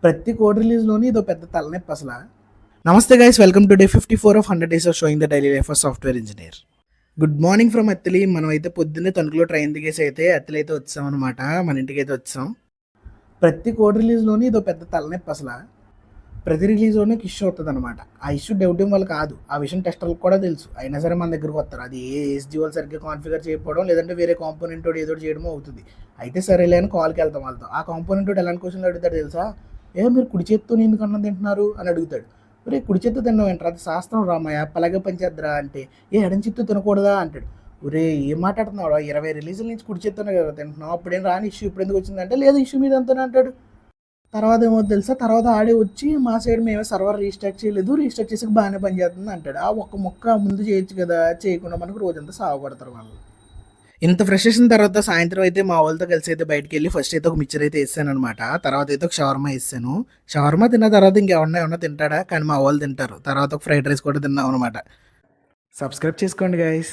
ప్రతి కోడ్ రిలీజ్‌లోని ఇదో పెద్ద తలనొప్పి అసల. నమస్తే guys, welcome to day 54 of 100 days of showing the daily life of software engineer. Good morning from Attili. మనమైతే పొద్దున్నే తణుకులో ట్రైన్ దిగేసి అయితే అత్తిలి అయితే వచ్చామనమాట. మన ఇంటికైతే వచ్చాం. ప్రతి కోడ్ రిలీజ్‌లోని ఇదో పెద్ద తలనొప్పి అసల. ప్రతి రిలీజ్‌లోని ఒక ఇష్యూ అవుతదనమాట. ఆ ఇష్యూ డెవ్ టీమ్ వాళ్ళు కాదు. ఆ విషయం టెస్టర్‌లకు కూడా తెలుసు. అయినా సరే మన దగ్గరికి వస్తారు. అది ఏ ఎస్‌జీ వాళ్ళు సరిగ్గా కాన్ఫిగర్ చేయకపోవడం, లేదంటే వేరే కాంపోనెంట్ వాడు ఏదో ఒకటి చేయడమో అవుతుంది. అయితే సరేలే అని కాల్‌కి వెళ్తాం వాళ్ళతో. ఆ కాంపోనెంట్ వాడు ఎలాంటి క్వెషన్‌లు అడుగుతాడో తెలుసా? మీరు కుడి చేత్తోని ఎందుకు అన్నం తింటున్నారు అని అడుగుతాడు. ఒరేయ్, కుడి చేత్తో తినడం ఏంట్రా, అది శాస్త్రం రామయ్య, పలగే పనిచేద్దురా అంటే, ఎడమ చేత్తో తినకూడదా అంటాడు. ఒరేయ్, ఏం మాట్లాడుతున్నావురా, 20 రిలీజుల నుంచి కుడి చేత్తోనే కదా తింటున్నావు, అప్పుడేం రాని ఇష్యూ ఇప్పుడు ఎందుకు వచ్చిందంటే, లేదు ఇష్యూ మీద అంతనే అంటాడు. తర్వాత ఏమో తెలుసా, తర్వాత ఆడే వచ్చి మా సైడ్ మేమే సర్వర్ రీస్టార్ట్ చేయలేదు, రీస్టార్ట్ చేసాక బాగానే పనిచేస్తుంది అంటాడు. ఆ ఒక్క మొక్క ముందు చేయొచ్చు కదా, చేయకుండా మనకు రోజంతా సాగు కొడతారు వాళ్ళు. ఇంత ఫ్రస్ట్రేషన్ తర్వాత సాయంత్రం అయితే మా వాళ్ళతో కలిసి అయితే బయటకు వెళ్ళి ఫస్ట్ అయితే ఒక మిక్చర్ అయితే వేసాను అనమాట. తర్వాత అయితే ఒక షవర్మా వేసాను. షవర్మా తిన్న తర్వాత ఇంకేమన్నా తింటాడా, కానీ మా వాళ్ళు తింటారు. తర్వాత ఒక ఫ్రైడ్ రైస్ కూడా తిన్నాం అనమాట. సబ్స్క్రైబ్ చేసుకోండి గైస్.